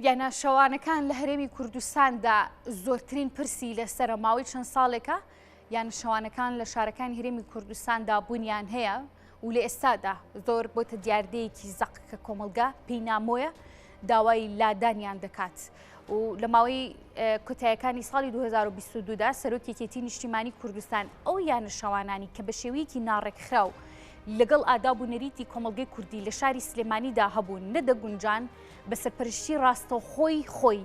یانە شەوانەکان لە هەرێمی کوردستاندا زۆرترین پرسی لەسەر ماوەی چەند ساڵێکە یان شەوانەکان لە شارەکانی هەرێمی کوردستاندا بوونیان هەیە و لە ئێستادا زۆر بۆتە دیاردەیەکی زەق کە کۆمەلگا پێی نامۆیە داوای لادانیان دەکات. و لە ماوەی کۆتاییەکانی ساڵی 2022دا سەرۆکێتی نیشتیمانی کوردستان ئەو یانە شەوانانی کە بە شێوەیەکی ناڕێکخراو لەگەڵ ئادابوونەریتی کۆمەلگەی کوردی لە شاری سلێمانیدا هەبوون نەدەگونجان بە سەرپەرشتی ڕاستەوخۆی خۆی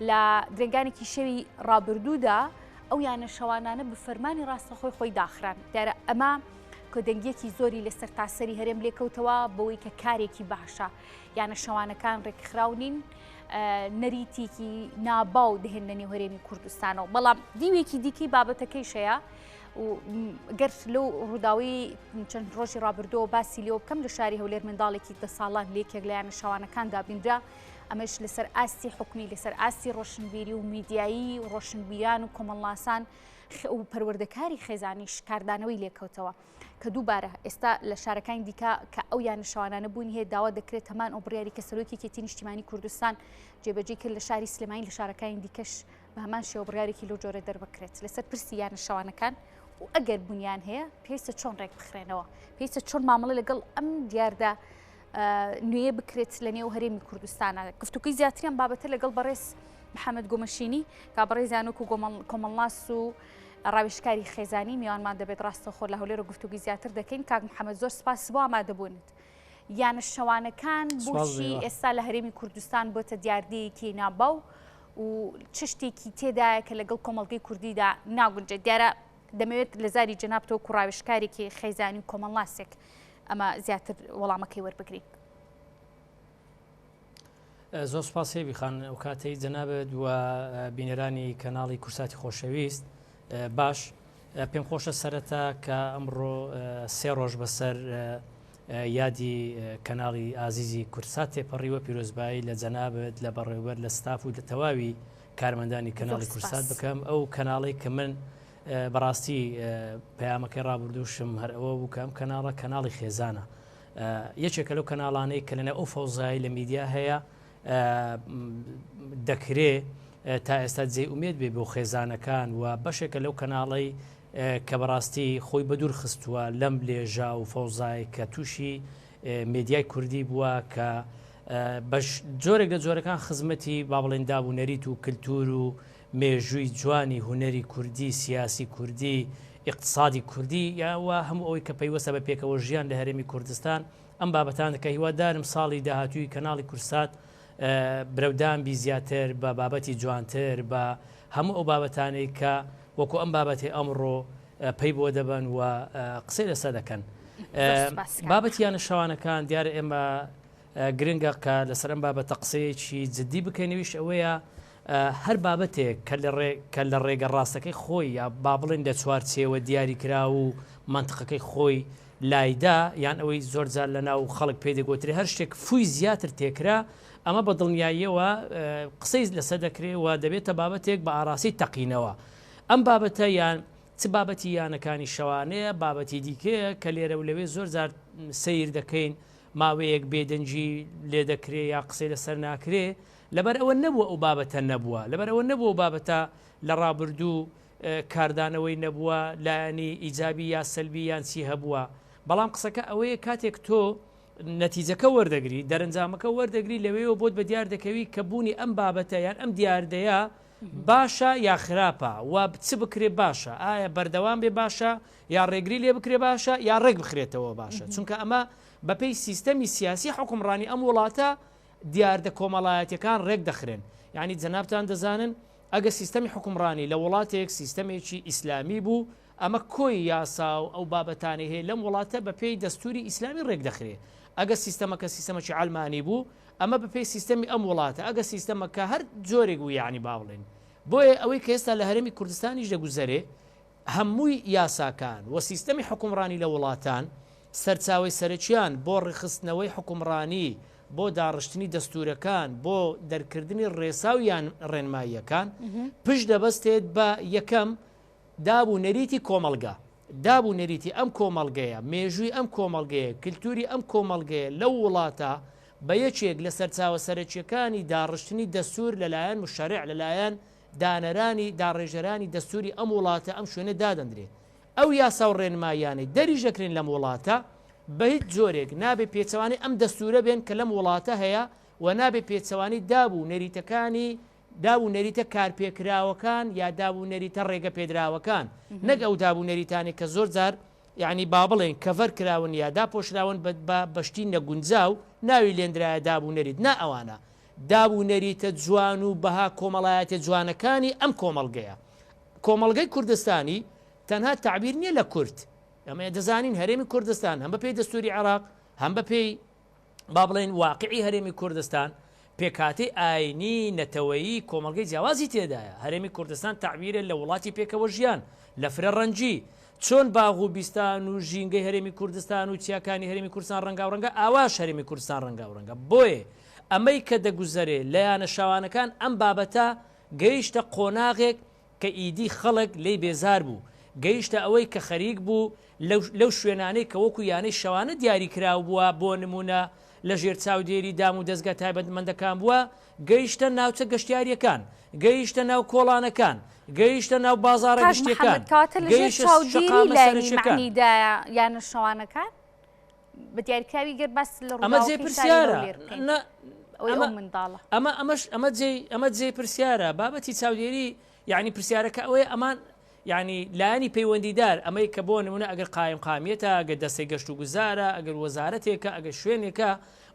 لە درنگانێکی شەوی ڕابردوودا ئەو یانە شەوانانە بە فەرمانی ڕاستەخۆی خۆی داخران. دیارە ئەمە کۆدەنگیەکی زۆری لەسەر تاسەری هەرێم لێکەوتەوە بەوەی کە کارێکی باشە یانە شەوانەکان ڕێکخراونین نەریتێکی ناباو دەهێنە نێو هەرێمی کوردستانەوە. بەڵام دیوێکی دیکەی بابەتەکەیشەیە و گەر لەو ڕووداوی چەند ڕۆژی ڕابردووە باسی لێوە بکەم لە شاری هەولێر منداڵێکی 10 ساڵان لێکێک لە یانە شەوانەکاندا بینرا ئەمەش لەسەر ئاستی حکومی لەسەر ئاستی ڕۆشنبیری و میدیایی و ڕۆشنبیران و کۆمەڵناسان و پەروەردەکاری خێزانی شکاردانەوەی لێکەوتەوە کە دووبارە ئێستا لە شارەکانی دیکە کە ئەو یانە شەوانانە بوونی هەیە داوا دەکرێت هەمان ئەو بڕیاری کە سەرۆکێتی نیشتیمانی کوردستان جێبەجێ کرد لە شاری سلێمانی لە شارەکانی دیکەش بە هەمان شێوە بڕیارێکی لەو جۆرە دەربکرێت لەسەر پرسی یانە شەوانەکان و ئەگەر بنیان هەیە پێویستە چۆن ڕێک بخرێنەوە پێویستە چۆن مامەڵە لەگەڵ ئەم دیاردا نوێ بکرێت لە نێو هەرێمی کوردستانە. گفتوگوی زیاتریان بابەتە لەگەڵ بەڕێز محەممەد گۆمەشینی کا بەڕێزیانوک و کۆمەڵناس و ڕاوێژکاری خێزانی میوانمان دەبێت ڕاستەخۆ لە هەولێر و گفتوگوی زیاتر دەکەین. کاک محەممەد زۆر سپاس بۆ ئامادەبوونت. یانە شەوانەکان بۆچی ئێستا لە هەرێمی کوردستان بۆتە دیاردەیەکی ناباو و چ شتێکی تێدایە کە لەگەڵ کۆمەڵگەی کوردیدا ناگونجێت. دیارە دەمەوێت لە زاری جەنابتەوە کوڕاوێژکارێکی خێزانی و کۆمەڵناسێک ئەمە زیاتر وەڵامەکەی وەربگریت. زۆر سپاس هێبی خان ئەو کاتەی جەنابەت و بینەرانی کەناڵی کورساتی خۆشەویست. باش پێم خۆشە سەرەتا کە ئەمڕۆ 3 ڕۆژ بەسەر یادی کەناڵی ئازیزی کورسات تێپەڕیوە پیرۆزبایی لە جەنابەت لە بەڕێوەبەر لە ستاف و لە تەواوی کارمەندانی کەناڵی کورسات بکەم ئەو کەناڵی کە من بەڕاستی پەیامەکەی ڕابردووشم هەر ئەوە بوو کە ئەم کەناڵە کەناڵی خێزانە یەکێکە لەو کەناڵانەی کە لەنە ئەو فەوزایی لە میدیا هەیە دەکرێت تا ئێستا جێ ئومێد بێ بۆ خێزانەکان و بەشێکە لەو کەناڵی کە بەڕاستی خۆی بەدوور خستووە لەم لێژا و فەوزای کە تووشی میدیای کوردی بووە کە جۆرێک لە جۆرەکان خزمەتی با بڵێن دابوونەریت و کللتور و مێژووی جوانی هوەری کوردی سیاسی کوردی اقتصادی کوردی یاوە هەموو ئەوەی کە پەیوەستە بە پێکەوە ژیان لە هەرێمی کوردستان ئەم بابەتان کە هیوادارم ساڵی داهاتووی کەناڵی کورسات برەودانبی زیاتر بە بابەتی جوانتر بە هەموو ئەو بابەتانەی کە وەکو ئەم بابەتی ئەمڕۆ پێی بۆ دەبن و قسەی لەسە دەکەن. بابەتیانە شەوانەکان دیارە ئێمە گرنگە کە لەسەر ئەم بابەتە قسەیەکی جددی بکەینەویش ئەوەیە هەر بابەتێک کە لە ڕێگە ڕاستەکەی خۆی یا با بڵێن لە چوارچێوە دیاریکرا و منتقەکەی خۆی لایدا یان ئەوەی زۆر جار لە ناو خەڵک پێدەگوترێ هەر شتێک فوی زیاتر تێکرا ئەمە بە دڵنیاییەوە قسەی لەسەر دەکرێت و دەبێتە بابەتێک بە ئاراسی تەقینەوە. ئەم بابەتە یان چ بابەتی یانەکانی شەوانەیە بابەتی دیکەیە کە لێرە و لەوێ زۆر جار سیر دەکەین ماوەیەک بێدەنجی لێ دەکرێت یا قسەی لەسەر ناکرێ لەبەر ئەوە نەبووە ئەو بابەتە نەبووە لەبەر ئەوە نەبووە بابەتە لە ڕابردوو کاردانەوەی نەبووە لایانی ئیجابی یا سەلبی یان چی هەبووە. بەڵام قسەکە ئەوەیە کاتێک تۆ نەتیجەکە وەردەگری دەرەنجامەکە وەردەگری لەوەیەوە بۆت بە دیار دەکەوی کە بوونی ئەم بابەتە یان ئەم دیاردەیە باشە یا خراپە و چ بکرێ باشە ئایا بەردەوام بێ باشە یا ڕێگری لێ بکرێ باشە یا ڕێک بخرێتەوە باشە چونکە ئەمە بەپێی سیستەمی سیاسی حکومڕانی ئەم وڵاتە دیاردە کۆمەڵایەتەکان ڕێک دەخرێن. یعنی جەنابتان دەزانن ئەگە سیستەمی حکومڕانی لە وڵاتێک سیستەمێکی ئیسلامی بوو ئەمە کۆی یاسا و ئەو بابەتانی هەیە لەم وڵاتە بەپێی دەستوری ئیسلامی ڕێک دەخرێت. ئەگە سیستەمەکە سیستەمەکی ئەلمانی بوو ئەمە بەپێی سیستەمی ئەم وڵاتە ئەگە سیستەمەکە هەر جۆرێک و یعنی باڵێن بۆیە ئەوەی کە ئێستا لە هەرێمی کوردستانیش دەگوزەرێ هەمووی یاساکان و سیستەمی حکومڕانی لە وڵاتان سەرچاوی سەرچیان بۆ ڕێخستنەوەی حکومڕانی بۆ داڕشتنی دەستورەکان بۆ دەرکردنی ڕێساویان ڕێنماییەکان پشت دەبەستێت بە یەکەم دابوونەریتی کۆمەلگا دابوونەریتی ئەم کۆمەلگەیە مێژووی ئەم کۆمەلگەیە کللتوری ئەم کۆمەلگەیە لەو وڵاتە بە یەکێک لە سەرچاوە سەرەکیەکانی داڕشتنی دەستور لەلایەن مشەریع لەلایەن دانەرانی داڕێژەرانی دەستوری ئەم وڵاتە ئەم شوێنە دادەندرێت ئەو یاسا و ڕێنمایانەی دەریژەکرێن لەم وڵاتە بە هیچ جۆرێک نابێ پێچەوانی ئەم دەستورە بێن کە لەم وڵاتە هەیە و نابێ پێچەوانی دابوو نەریتەکانی دابوو نەریتە کارپێکراوەکان یا دابوو نەریتە ڕێگە پێدراوەکان نەک ئەو دابوو نەریتانی کە زۆر جار یعنی با بڵێن کەڤەر کراون یا داپۆشراون بەشتی نەگونجاو ناوی لێنرایە دابوو نەریت نا ئەوانە دابوو نەریتە جوان و بەها کۆمەڵایەتە جوانەکانی ئەم کۆمەڵگەیە کۆمەڵگەی کوردستانی تەنها تعبیر نییە لە کورد ئەمە دەزانین هەرێمی کوردستان هەم بە پێی دەستوری عێراق هەم بە پێی با بڵێن واقعی هەرێمی کوردستان پێکاتی ئاینی نەتەوەیی کۆمەڵگەی جیاوازی تێدایە هەرێمی کوردستان تعبیرە لە وڵاتی پێکەوە ژیان لە فرە ڕەنجی چۆن باغ و بیستان و ژینگەی هەرێمی کوردستان و چیاکانی هەرێمی کوردستان ڕەنگا و ڕەنگە ئاواش هەرێمی کوردستان ڕەنگا و ڕەنگە بۆیە ئەمەی کە دەگوزەرێ لە یانە شاوانەکان ئەم بابەتە گەیشتە قۆناغێک کە ئیدی خەڵک لی بێزار بوو گەیشتە ئەوەی کە خەریک بوو لەو شوێنانەی کە وەکو یانەی شەوانە دیاری کراو بووە بۆ نمونە لە ژێر چاودێری دام و دەستگا تایبەتمەندەکان بووە گەیشتە ناوچە گەشتیاریەکان گەیشتە ناو کۆڵانەکان گەیشتە ناو بازارە گشتیەکان یانە شەوانەکان بە دیاریکراوی گەر بەس لە ئەمە جێ پرسیارە ئەمە جێ پرسیارە بابەتی چاودێری یعنی پرسیارەکە ئەوەیە ئەمان یعنی لایانی پەیوەندیدار ئەمەی کە بۆ نمونە ئەگەر قایم قامیەتە ئەگەر دەستەی گەشت و گوزارە ئەگەر وەزارەتێکە ئەگەر شوێنێکە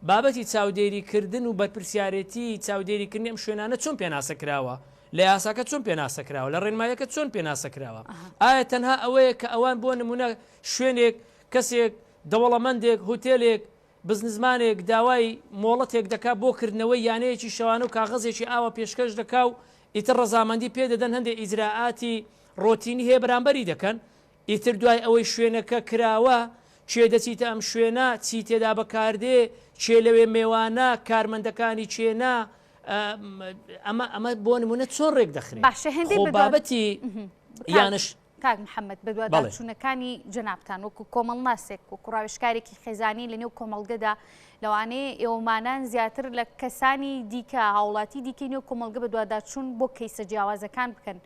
بابەتی چاودێریکردن و بەرپرسیارەتی چاودێریکردنی ئەم شوێنانە چۆن پێناسەکراوە لە یاساکە چۆن پێناسەکراوە لە ڕێنمایەکە چۆن پێناسەکراوە ئایا تەنها ئەوەیە کە ئەوان بۆ نمونە شوێنێک کەسێک دەوڵەمەندێک هوتێلێک بزنزمانێک داوای مۆڵەتێک دەکا بۆ کردنەوەی یانەیەکی شەوانە و کاغەزێکی ئاوە پێشکەش دەکا و ئیتر ڕەزامەندی پێدەدەن هەندێک ئیجراعاتی ڕۆتینی هەیە بەرامبەری دەکەن ئیتر دوای ئەوەی شوێنەکە کراوە چێ دەچیتە ئەم شوێنە چی تێدا بەکاردێ چێ لەوێ میێوانە کارمەندەکانی چێنا ئەمە بۆ نمونە چۆن ڕێک دەخرێت بابەتی یانش کاک محەممەد بە دوواداچوونەکانی جەنابتان وەکو کۆمەڵ ناسێک وەکو ڕاوێژکارێکی خێزانی لە نێو کۆمەڵگەدا لەوانەیە ئێوەمانان زیاتر لە کەسانی دیکە هاوڵاتی دیکەی نێو کۆمەڵگە بە دوواداچوون بۆ کەیسە جیاوازەکان بکەن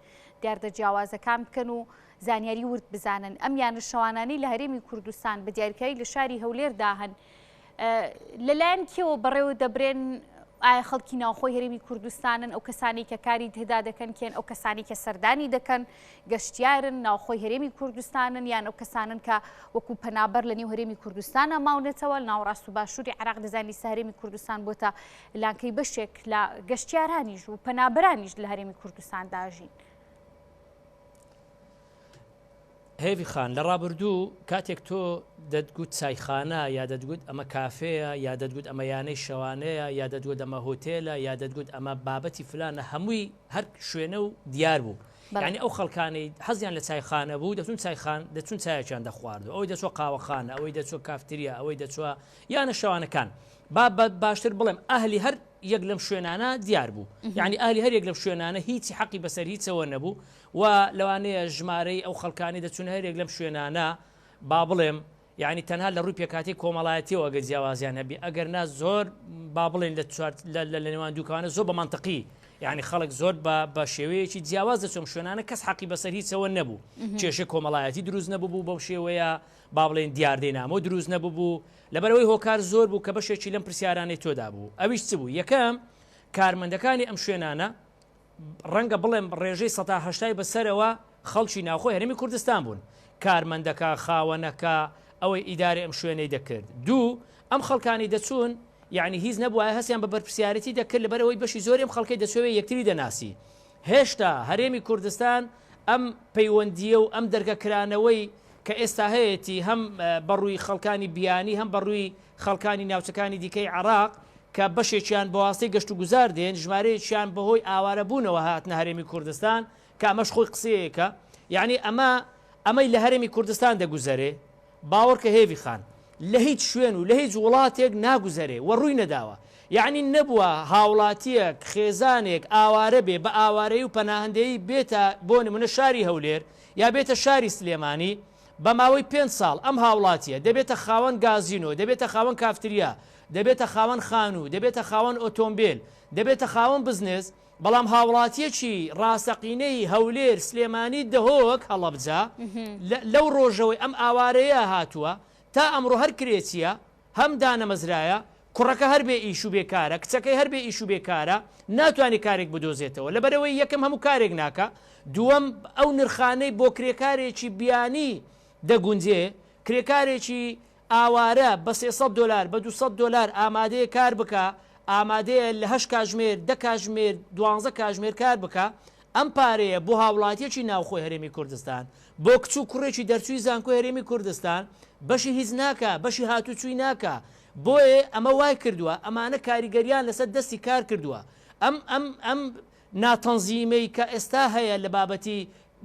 دیاردە جیاوازەکان بکەن و زانیاری ورد بزانن ئەم یانە شەوانانەی لە هەرێمی کوردستان بە دیاریکاری لە شاری هەولێردا هەن لەلایەن کێوە بەڕێوە دەبرێن ئایا خەڵکی ناوخۆی هەرێمی کوردستانن ئەو کەسانی کە کاری تێدا دەکەن کێن ئەو کەسانی کە سەردانی دەکەن گەشتیارن ناوخۆی هەرێمی کوردستانن یان ئەو کەسانن کە وەکو پەنابەر لە نێو هەرێمی کوردستانە ماونێتەوە ناوڕاست و باشووری عێراق دەزانی هەرێمی کوردستان بۆتە لانکەی بەشێک لە گەشتیارانیش و پەنابەرانیش لە هەرێمی کوردستان داژین هێوی خان لە ڕابردوو کاتێک تۆ دەتگوت چایخانە یا دەتگوت ئەمە کافەیە یا دەتگوت ئەمە یانەی شەوانەیە یا دەتگوت ئەمە هۆتێلە یا دەتگوت ئەمە بابەتی فلانە هەمووی هەر شوێنە و دیار بوو یعنی ئەو خەڵکانەی حەزیان لە چایخانە بوو دەچون چایخان دەچون چایەکیان دەخواردو ئەوەی دەچوە قاوەخانە ئەوەی دەچوە کافتریا ئەوەی دەچوە یانە شەوانەکان باشتر بڵێم ئەهلی هەر یەک لەم شوێنانە دیار بوو یعنی ئالی هەر یەک لەم شوێنانە هیچی حەقی بەسەر هیچەوە نەبوو و لەوانەیە ژمارەی ئەو خەڵکانی دەچون هەر یەک لەم شوێنانە با بڵێم یعنی تەنها لە ڕووی پێکاتی کۆمەڵایەتیەوە ئەگەر جیاوازیان هەبی ئەگەر نا زۆر با بڵێن لە نێوان دووکانە زۆر بە منطقی یعنی خەڵک زۆر بە شێوەیەکی جیاواز دەچۆم شوێنانە کەس حەقی بەسەر هیچەوە نەبوو کێشە کۆمەڵایەتی دروست نەبوو بەو شێوەیە با بڵێن دیاردەینامە دروست نەبوو لەبەرەوەی هۆکار زۆر بوو کە بەشێکی لەم پرسیارانەی تۆدا بوو ئەویش چ بوو یەکەم کارمەندەکانی ئەم شوێنانە ڕەنگە بڵێم ڕێژەی 1970 بەسەرەوە خەڵکی ناوخۆی هەرێمی کوردستان بوون کارمەندەکە خاوەنەکە ئەوەی ئیدارە ئەم شوێنەی دەکرد دوو ئەم خەڵکانی دەچوون یعنی هیچ نەبووە هەستیان بە بەرپرسیارەتی دەکرد لەبەرەوەی بەشی زۆری ئەم خەڵکی دەچێت یەکتری دەناسی هێشتا هەرێمی کوردستان ئەم پەیوەندیە و ئەم دەرگەکرانەوەی کە ئێستا هەیەی هەم بەڕووی خەڵکانی بیانی هەم بەڕووی خەڵکانی ناوچەکانی دیکەی عێراق کە بەشێکیان بە واستەی گەشت و گوزار دێن ژمارەیەکیان بەهۆی ئاوارەبوونەوە هاتنە هەرێمی کوردستان کە ئەمەش خۆی قسەیەکە یعنی ئەمەی لە هەرێمی کوردستان دەگوزەرێ باوەڕکە هێوی خان لە هیچ شوێن و لە هیچ وڵاتێک ناگوزەرێ و ڕووی نەداوە یعنی نەبووە هاوڵاتیەک خێزانێک ئاوارە بێ بە ئاوارەی و پەناهندەیی بێتە بۆ نمونە شاری هەولێر یا بێتە شاری سلێمانی بە ماوەی 5 ساڵ ئەم هاوڵاتیە دەبێتە خاوەن گازینۆ دەبێتە خاوەن کافتریا دەبێتە خاوەن خانوو، دەبێتە خاوەن ئۆتۆمبیل، دەبێتە خاوەن بزنس، بەڵام هاوڵاتیەکی ڕاستەقینەی هەولێر سلێمانی دهۆک هەڵەبجا لەو ڕۆژەوەی ئەم ئاوارەیە هاتووە تا ئەمڕۆ هەر کرێچیە هەم دانەمەزرایە کوڕەکە هەر بێ ئیش و بێکارە کچەکەی هەر بێ ئیش و بێکارە ناتوانێت کارێک بدۆزێتەوە لەبەرەوەی یەکەم هەموو کارێک ناکە دووەم ئەو نرخانەی بۆ کرێکارێکی بیانی دەگونجێ کرێکارێکی ئاوارە بە $300 بە $200 ئامادەیە کار بکە ئامادەیە لە 8 کاتژمێر 10 کاتژمێر 12 کاتژمێر کار بکە ئەم پارەیە بۆ هاوڵاتیەکی ناوخۆی هەرێمی کوردستان بۆ کچ و کوڕێکی دەرچووی زانکۆی هەرێمی کوردستان بەشی هیچ ناکە بەشی هاتوچووی ناکە بۆیە ئەمە وای کردووە ئەمانە کاریگەریان لەسەر دەستی کار کردووە ئەم ناتەنزیمەی کە ئێستا هەیە لە بابەتی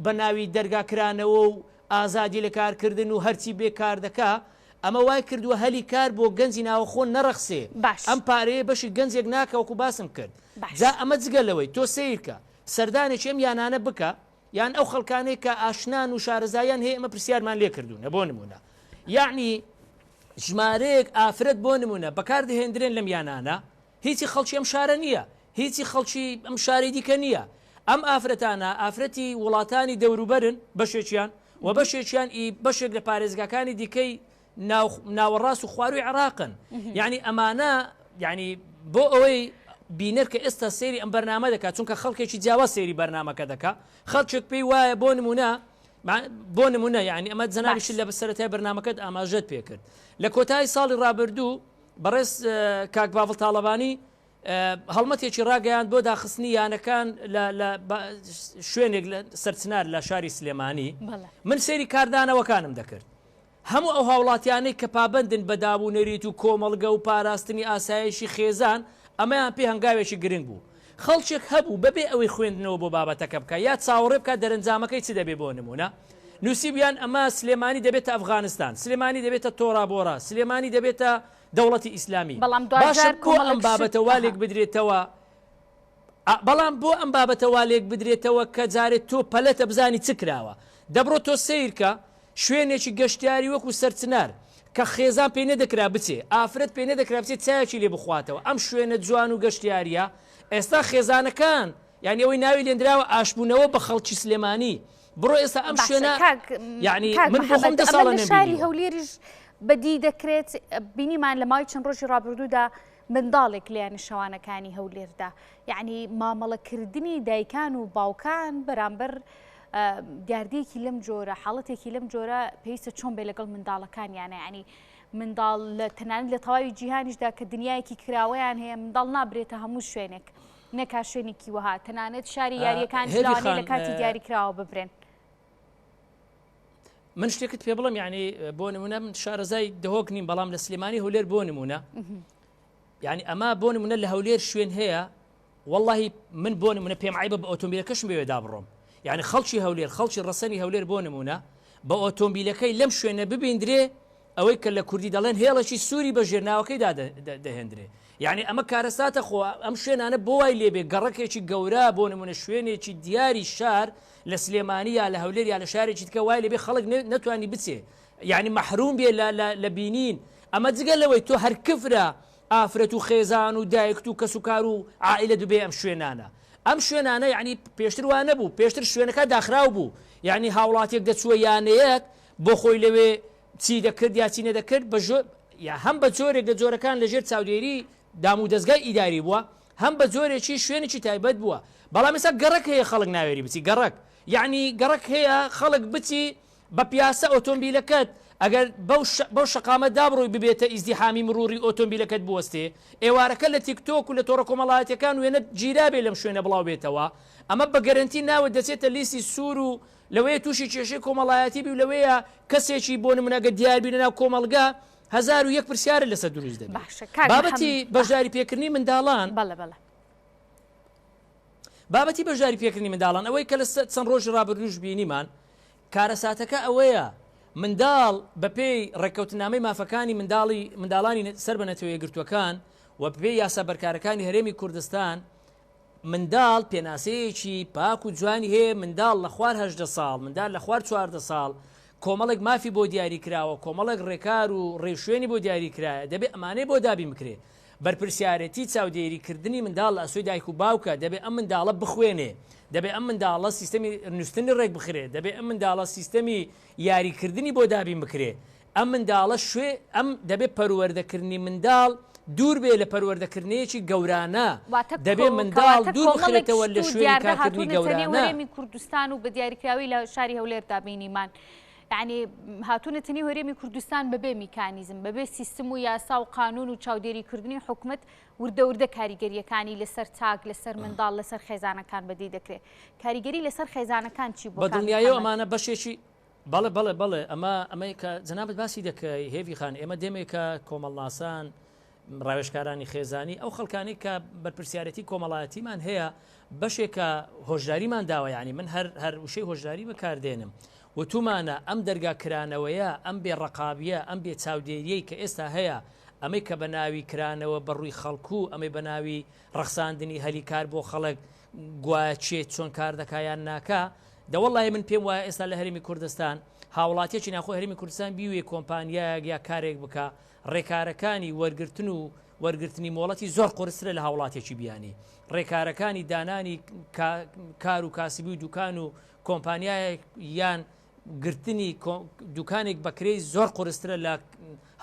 بە ناوی دەرگاکرانەوە و ئازادی لە کارکردن و هەرچی بێکار دەکا ئەمە وای کردووە هەلی کار بۆ گەنجی ناوەخۆ نەڕەخسێ ئەم پارەیە بەشی گەنجێک ناکەوەکو باسم کرد جا ئەمە جگەلەوەی تۆ سیرکە سەردانێکی ئەم یانانە بکە یان ئەو خەڵکانەی کە ئاشنان و شارەزایان هەیە ئەمە پرسیارمان لێ کردوونە بۆ نمونە یعنی ژمارەیەک ئافرەت بۆ نمونە بەکاردەهێنرێن لەم یانانە هیچی خەڵکی ئەم شارە نییە هیچی خەڵکی ئەم شاری دیکە نییە ئەم ئافرەتانە ئافرەتی وڵاتانی دەوروبەرن بەشێکیان و بەشێکیان بەشێک لە پارێزگاکانی دیکەی ناوەڕاست و خواروی عراقن یعنی ئەمانە یعنی بۆ ئەوەی بینەر کە ئێستا سێری ئەم بەرنامە دەکات چونکە خەڵکێکی جیاواز سێری بەرنامەکە دەکا خەڵکێک پێی وایە بۆ نمونە یعنی ئەمە جەنابیش لە بەسەرەتای بەرنامەکەت ئاماژەت پێ کرد لە کۆتایی ساڵی ڕابردوو بەڕێز کاک باڤڵ تاڵەبانی هەڵمەتێکی ڕاگەیاند بۆ داخستنی یانەکان لە شوێنێک لە سەرچنار لە شاری سلێمانی من سێری کاردانەوەکانم دەکرد هەموو ئەو هاوڵاتیانەی کە پابندن بە دابوونەریت و کۆمەڵگە و پاراستنی ئاسایشی خێزان ئەمەیان پێ هەنگاوێکی گرنگ بوو خەڵچێک هەبوو بەبێ ئەوەی خوێندنەوە بۆ بابەتەکە بکە یا چاوەڕێ بکە دەرەنجامەکەی چ دەبێ بۆ نمونە نووسیبیان ئەمە سلێمانی دەبێتە ئەفغانستان سلێمانی دەبێتە تۆرابۆرا سلێمانی دەبێتە دەوڵەتی ئیسلامی باشە بۆ ئەم بابەتە والێک بدرێتەوە بەڵام بۆ ئەم بابەتە والێک بدرێتەوە کە جارێت تۆ پەلەتە بزانی چ کراوە دەبڕۆ تۆ سیرکە شوێنێکی گەشتیاری وەکو سەرچنار کە خێزان پێی نەدەکرا بچێ ئافرەت پێی نەدەکرا بچێت چایەکی لێ بخواتەوە ئەم شوێنە جوان و گەشتیاریە ئێستا خێزانەکان یعنی ئەوەی ناوی لێنراوە ئاشبوونەوە بە خەڵکی سلێمانی بڕۆ ئێستا ئەم شوێنە یعنی من بۆ خۆم 10 ساڵە شاری هەولێریش بەدی دەکرێت بینیمان لە ماوەی چەند ڕۆژی ڕابردوودا منداڵێک لە شەوانەکانی هەولێردا یعنی مامەڵەکردنی دایکان و باوکان بەرامبەر دیاردەیەکی لەم جۆرە حاڵەتێکی لەم جۆرە پێویستە چۆن بێ لەگەڵ منداڵەکانیانە ینی منداڵ لە تەنانەت لە تەواوی جیهانیشدا کە دنیایەکی کراوەیان هەیە منداڵ نابرێتە هەموو شوێنێک نەکا شوێنێکی وەها تەنانەت شاری یاریەکان لەوانەیە لە کاتی دیاریکراوە ببرێن من شتێکت پێ بڵم یعنی بۆ نمونە من شارەزای دهۆک نیم بەڵام لە سلێمانی هەولێر بۆ نمونە یعنی ئەمە بۆ نمونە لە هەولێر شوێن هەیە واللهی من بۆ نمونە پێم عیبە بە ئۆتۆمبیلەکەشم بێدا بڕۆم یعنی خەڵکی هەولێر خەڵکی ڕەسەنی هەولێر بۆ نمونە بە ئۆتۆمبیلەکەی لەم شوێنە ببیندرێ ئەوەی کە لە کوردی دەڵێن هێڵەکی سووری بە ژێرناوەکەیدا دەهێنرێ یعنی ئەمە کارەساتە خۆ ئەم شوێنانە بۆ وای لێبێ گەڕەکێکی گەورە بۆ نمونە شوێنێکی دیاری شار لە سلێمانی یا لە هەولێر یا لە شارێکی دیکە وای لێبێ خەڵک نەتوانی بچێ یعنی مەحروم بێ لە بینین ئەمە جگە لەوەی تۆ هەر کفرە ئافرەت و خێزان و دایکت و کەسوکار و عائلە دوبێ ئەم شوێنانە ئەم شوێنانە یعنی پێشتر وانە بوو پێشتر شوێنەکە داخراو بوو یعنی هاوڵاتێک دەچووە یانەیەک بۆ خۆی لەوێ چی دەکرد یا چی نەدەکرد بە هەم بە جۆرێک لە جۆرەکان لەژێر چاودێری دام و دەستگای ئیداری بووە هەم بە جۆرێکی شوێنێکی تایبەت بووە بەڵام ئێستا گەڕک هەیە خەڵک ناوێری بچی گەڕک یعنی گەڕک هەیە خەڵک بچی بە پیاسە ئۆتۆمبیلەکەت ئەگەر بەو شقامە دابڕۆی ببێتە ئیزدیحامی مروری ئۆتۆمبیلەکەت بوەستێ ئێوارەکە لە تیکتۆک و لە تۆڕە کۆمەڵایەتەکان وێنە گیرابێ لەم شوێنە بڵاو بێتەوە ئەمە بە گەرنتی ناوە دەچێتە لیستی سوور و لەوەیە تووشی کێشەی کۆمەڵایەتی بی و لەوەیە کەسێکی بۆ نمونەگە دیاربی لەناو کۆمەڵگا 1001 پرسیارە لەسەر دروست دەبێت بابەتی بەشداری پێکردنی منداڵان بابەتی بەشداری پێکردنی منداڵان ئەوەی کە لە چەند ڕۆژ ڕابردووش بینیمان کارەساتەکە ئەوەیە منداڵ بەپێی ڕێککەوتنامەی مافەکانی منداڵانی سەر بە نەتەوەیە گرتوەکان و بەپێی یاسا بەرکارەکانی هەرێمی کوردستان منداڵ پێناسەیەکی پاک و جوانی هەیە منداڵ لە خوار 18 ساڵ منداڵ لە خوار 14 ساڵ کۆمەڵێک مافی بۆ دیاری کراوە کۆمەڵێک ڕێکار و ڕێشوێنی بۆ دیاری کرایە دەبێت ئەمانەی بۆ دابی بکرێ بەرپرسیارەتی چاودێریکردنی منداڵ لە ئەسوی دایک و باوکە دەبێت ئەم منداڵە بخوێنێ دەبێت ئەم منداڵە سیستەمی نووسنی ڕێک بخرێ دەبێت ئەم منداڵە سیستەمی یاریکردنی بۆ دابی بکرێ ئەم منداڵە شوێ ئەم دەبێت پەروەردەکردنی منداڵ دوور بێ لە پەروەردەکردنیەکی گەورانە دەبێت منداڵ دوور بخرێتەوە لە شوێنی کارکردنی گەورانە کوردستان و بە دیاریکراوی لە شاری هەولێر دابینیمان یعنی هاتوونەتەنی هەرێمی کوردستان بەبێ میکانیزم بەبێ سیستم و یاسا و قانون و چاودێریکردنی حکومت وردە کاریگەریەکانی لەسەر چاک لەسەر منداڵ لەسەر خێزانەکان بەدی دەکرێت کاریگەری لەسەر خێزانەکان چی بۆ بەدڵنیایەوە ئەمانە بەشێکی بەڵێ ئەمەی کە جەنابەت باسی دەکەی هێوی خان ئێمە دێمێکە کۆمەڵناسان ڕاوێژکارانی خێزانی ئەو خەڵکانی کە بەرپرسیارەتی کۆمەڵایەتیمان هەیە بەشێکە هۆژداریمان داوە ینی من هەر وشەی هۆژداری بەکاردێنم وتومانە ئەم دەرگاکرانەوەیە ئەم بێ ڕقابیە ئەم بێ چاودێریەی کە ئێستا هەیە ئەمەی کە بە ناوی کرانەوە بەڕووی خەڵکو ئەمەی بە ناوی ڕەخساندنی هەلیکار بۆ خەڵک گوایچێت چۆن کار دەکایان ناکا دەوەڵی من پێم وایە ئێستا لە هەرێمی کوردستان هاوڵاتیەکی ناخۆی هەرێمی کوردستان بیوێ کۆمپانیایەک یا کارێک بکە ڕێکارەکانی وەرگرتن و وەرگرتنی مۆڵەتی زۆر قورسرە لە هاوڵاتێکی بیانی ڕێکارەکانی دانانی کار و کاسبی و دوکان و کۆمپانیایەک یان گرتنی دوکانێک بەکرێی زۆر قورسترە لە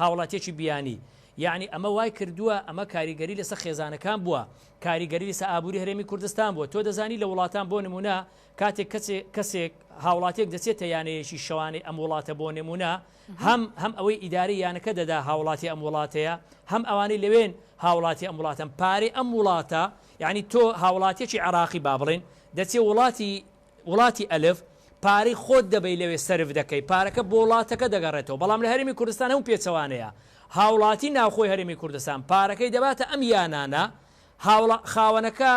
هاوڵاتێکی بیانی یعنی ئەمە وای کردووە ئەمە کاریگەری لەسەر خێزانەکان بووە کاریگەری لەسەر ئابووری هەرێمی کوردستان بووە تۆ دەزانی لە وڵاتان بۆ نمونە کاتێک کەسێک هاوڵاتێک دەچێتە یانەیەکی شەوانەی ئەم وڵاتە بۆ نمونە هەم ئەوەی ئیداری یانەکە دەدا هاوڵاتی ئەم وڵاتەیە هەم ئەوانەی لەوێن هاوڵاتی ئەم وڵاتن پارەی ئەم وڵاتە یعنی تۆ هاوڵاتێکی عراقی با بڵێن دەچێ وڵاتی ئەلف پارەی خۆت دەبەی لەوێ سرف دەکەی پارەکە بۆ وڵاتەکە دەگەڕێتەوە بەڵام لە هەرێمی کوردستان هەموو پێچەوانەیە هاوڵاتی ناوخۆی هەرێمی کوردستان پارەکەی دەباتە ئەم یانانە خاوەنەکە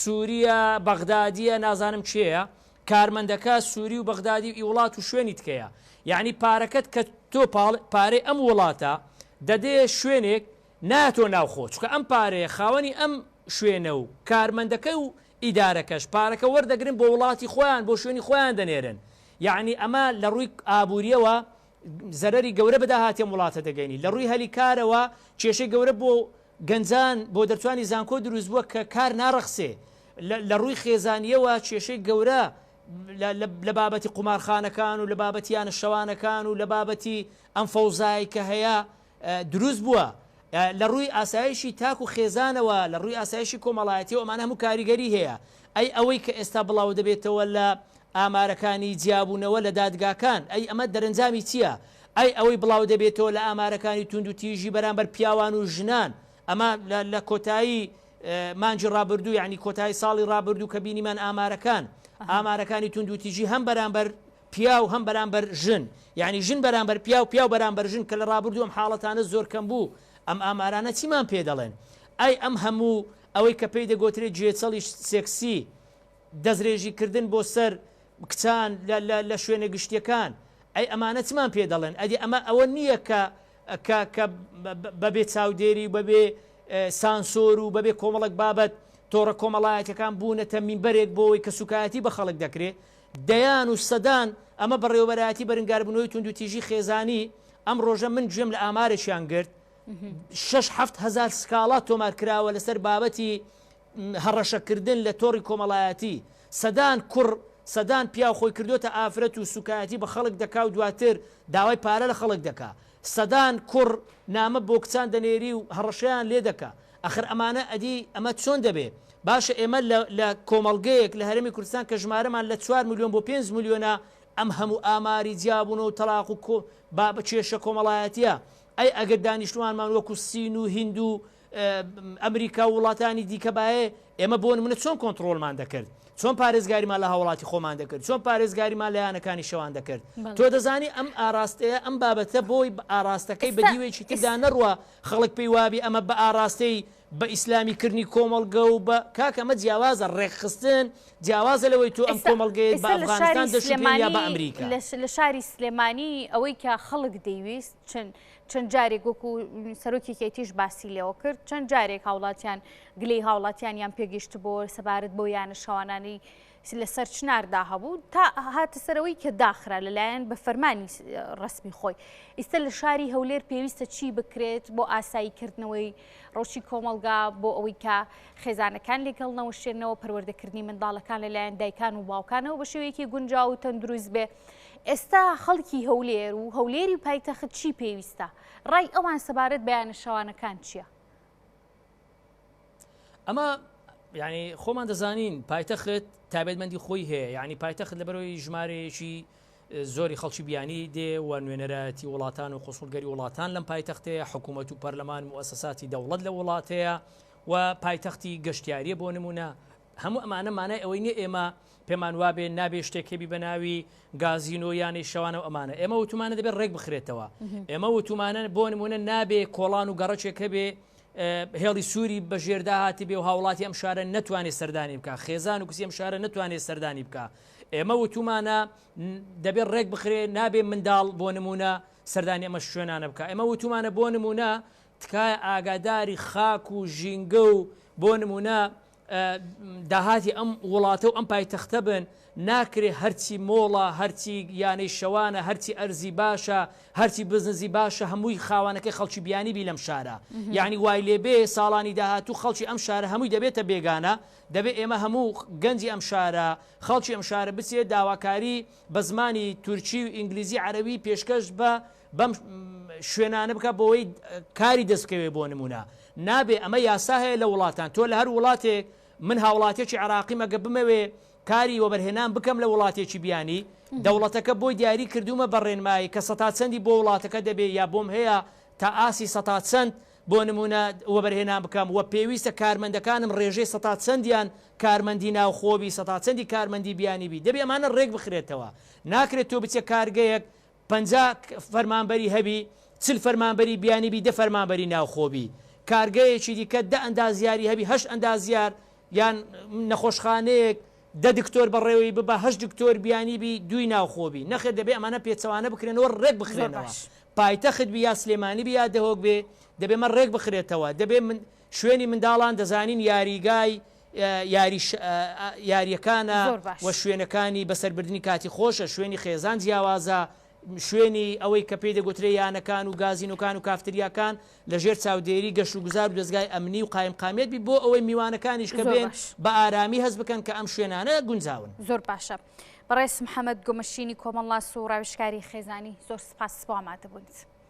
سووریە بەغدادیە نازانم چێە کارمەندەکە سووری و بەغدادی و وڵات و شوێنی تکەیە یعنی پارەکەت کە تۆ پارەی ئەم وڵاتە دەدێ شوێنێک ناتۆ ناوخۆ چکە ئەم پارەیە خاوەنی ئەم شوێنە و کارمەندەکە و ئیدارەکەش پارەکە وەردەگرن بۆ وڵاتی خۆیان بۆ شوێنی خۆیان دەنێرن یعنی ئەمە لە ڕووی ئابوووریەوە زەرەری گەورە بەداهاتێ وڵاتە دەگەینی لە ڕووی هەلیکارەوە کێشەی گەورە بۆ گەنجان بۆ دەرچوانی زانکۆ دروست بووە کە کار ناڕەخسێ لە ڕووی خێزانیەوە کێشەی گەورە لە بابەتی قومارخانەکان و لە بابەتی یانە شەوانەکان و لە بابەتی ئەم فەوزایی کە هەیە دروست بووە لە ڕووی ئاسایشی تاک و خێزانەوە لە ڕووی ئاسایشی کۆمەڵایەتی و ئەمانە هەموو کاریگەری هەیە ئەوەی کە ئێستا بڵاو دەبێتەوە لە ئامارەکانی جیابوونەوە لە دادگاکان ئەمە دەرەنجامی چییە ئەوەی بڵاو دەبێتەوە لە ئامارەکانی تونند و تیژی بەرامبەر پیاوان و ژنان ئەمە لە کۆتایی مانجی ڕابردوو یعنی کۆتایی ساڵی ڕابردوو کە بینیمان ئامارەکانی تونند و تیژی هەم بەرامبەر پیا و هەم بەرامبەر ژن یعنی ژن بەرامبەر پیا و بەرامبەر ژن کە لە ڕابردوو ئەم حاڵەتانە زۆر کەم بوو ئەم ئامارانە چیمان پێ دەڵێن ئەم هەموو ئەوەی کە پێی دەگوترێت جێچەڵی سێکسی دەستێژیکردن بۆ سەر کچان لە شوێنە گشتیەکان ئەمانە چمان پێ دەڵێن ئەمە ئەوە نییە کە بەبێ چاودێری بەبێ سانسۆر و بەبێ کۆمەڵک بابەت تۆڕە کۆمەڵایەتەکان بوونەتە مینبەرێک بۆەوەی کە سوکایەتی بە خەڵک دەکرێت دەیان و سەدان ئەمە بەڕێوەبەرایەتی بەرنگاربوونەوەی تونند و تیژی خێزانی ئەم ڕۆژە من گوێم لە ئامارێکیان گرت 6-7 سکاڵات تۆمار کراوە لەسەر بابەتی هەڕەشەکردن لە تۆڕی کۆمەڵایەتی سەدان پیا خۆی کردوتە ئافرەت و سوکایەتی بە خەڵک دەکا و دواتر داوای پارە لە خەڵک دەکا سەدان کوڕ نامە بۆ کچان دەنێری و هەڕەشەیان لێ دەکا ئەخر ئەمانە ئەدی ئەمە چۆن دەبێ باشە ئێمە لە کۆمەڵگەیەک لە هەرێمی کوردستان کە ژمارەمان لە 4 ملیۆن بۆ 5 ملیۆنە ئەم هەموو ئاماری جیابوونەوە و تەلاق و بە کێشە کۆمەڵایەتیە ئەگەر دانیشتوانمان وەکو سین و هند و ئەمریکا و وڵاتانی دیکە باە ئێمە بۆ نمونە چۆن کۆنتترۆلمان دەکرد چۆن پارێزگاریمان لە هاوڵاتی خۆمان دەکرد چۆن پارێزگاریمان لە یانەکانی شەوان دەکرد تۆ دەزانی ئەم ئاراستەیە ئەم بابەتە بۆی ئاراستەکەی بە دیوێکی تردا نەڕوە خەڵک پێی وابی ئەمە بە ئاراستەی بە ئیسلامیکردنی کۆمەڵگە و بە کاکەمە جیاوازە ڕێکخستن جیاوازە لەوەی تۆ ئەم کۆمەڵگەیت بە ئەفغانستان دەشتێن یا بە ئەمریکا لە شاری سلێمانی ئەوەی کە خەڵک دەیویست چەند جارێک وەکو سەرۆکی کێتیش باسی لێەوە کرد چەند جارێک هاوڵاتیان گلەی هاوڵاتیانیان پێگەشت بۆ سەبارەت بۆ یانە شەوانانی لەسەر چناردا هەبوو تا هاتە سەرەوەی کە داخرا لەلایەن بە فەرمانی ڕسمی خۆی ئێستا لە شاری هەولێر پێویستە چی بکرێت بۆ ئاساییکردنەوەی ڕۆژی کۆمەلگا بۆ ئەوەی کە خێزانەکان لێگەڵ نەوەشێنەوە پەروەردەکردنی منداڵەکان لەلایەن دایکان و باوکانەوە بە شێوەیەکی گونجاو و تەندروست بێ ئێستا خەڵکی هەولێر و هەولێری و پایتەخت چی پێویستە ڕای ئەوان سەبارەت بەیانە شەوانەکان چییە؟ ئەمە یعنی خۆمان دەزانین پایتەخت تابێتمەندی خۆی هەیە یعنی پایتەخت لەبەرەوەی ژمارەیەکی زۆری خەڵکی بیانی دێ و نوێنەرایەتی وڵاتان و قوسڵگەری وڵاتان لەم پایتەختەیە حکوومەت و پەرلەمان مؤسساتی دەوڵەت لە وڵاتەیە و پایتەختی گەشتیاریە بۆ نمونە هەموو ئەمانە مانای ئەوەی نیە ئێمە پێمان وابێ نابێ شتێکێبی بە ناوی گازینۆ یانی شەوانە و ئەمانە ئێمە وتومانە دەبێت ڕێک بخرێتەوە ئێمە وتومانە بۆ نمونە نابێ کۆڵان و گەڕەچێک هەبێ هێڵی سووری بەژێردا هاتی بێ و هاوڵاتی ئەم شارە نەتوانێت سەردانی بکە خێزان و کسی ئەم شارە نەتوانێت سەردانی بکە ئێمە وتومانە دەبێت ڕێک بخرێ نابێ منداڵ بۆ نمونە سەردانی ئەمە شوێنانە بکە ئێمە وتومانە بۆ نمونە تکایە ئاگاداری خاک و ژینگە و بۆ نمونە داهاتی ئەم وڵاتە و ئەم پایتەختە بن ناکرێ هەرچی مۆڵە هەرچی یانەی شەوانە هەرچی ئەرزی باشە هەرچی بزنزی باشە هەمووی خاوانەکەی خەڵکی بیانی بی لەم شارە یعنی وای لێبێ ساڵانی داهاتوو خەڵکی ئەم شارە هەمووی دەبێتە بێگانە دەبێت ئێمە هەموو گەنجی ئەم شارە خەڵکی ئەم شارە بچێت داواکاری بە زمانی تورکی و ئینگلیزی عەرەبی پێشکەش بە بەم شوێنانە بکە بۆەوەی کاری دەستکەوێ بۆ نمونە نابێ ئەمە یاسا هەیە لە وڵاتان تۆ لە هەر وڵاتێک من هاوڵاتێکی عراقی مەگە بمەوێ کاری وەبەرهێنان بکەم لە وڵاتێکی بیانی دەوڵەتەکە بۆی دیاری کردومە بەڕێنمایی کە سەتا چەندی بۆ وڵاتەکە دەبێ یا بۆم هەیە تا ئاسی سەتا چەند بۆ نمونە وەبەرهێنان بکەم وە پێویستە کارمەندەکانم ڕێژەی سەتا چەندیان کارمەندی ناوخۆبی سەتا چەندی کارمەندی بیانی بی دەبێ ئەمانە ڕێک بخرێتەوە ناکرێت تۆ بچێ کارگەیەک 50 فەرمانبەری هەبی 40 فەرمانبەری بیانی بی 10 فەرمانبەری ناوخۆبی کارگەیەکی دیکە 10 ئەندازیاری هەبی 8 ئەندازیار یان نەخۆشخانەیەک 10 دکتۆر بەڕێوەی ببە 8 دکتۆر بیانی بی دوی ناوخۆبی نەخێت دەبێ ئەمانە پێچەوانە بکرێنەوە ڕێک بخرێنەوە پایتەخت بی یا سلێمانی بی یا دەهۆک بێ دەبێ مە ڕێک بخرێتەوە دەبێ شوێنی منداڵان دەزانین یاریگای یاریەکانە و شوێنەکانی بەسەربردننی کاتی خۆشە شوێنی خێزان جیاوازە شوێنی ئەوەی کە پێی دەگوترێ یانەکان و گازینۆکان و کافتریاکان لەژێر چاودێری گەشت و گوزار و دەستگای ئەمنی و قایم قامێت بی بۆ ئەوەی میوانەکانیش کە بێن بە ئارامی هەست بکەن کە ئەم شوێنانە گونجاون زۆر باشە بەڕێز محەممەد گۆمەشینی کۆمەڵاس و ڕاوشکاری خێزانی زۆر سپاس بۆ ئامادەبوونیت.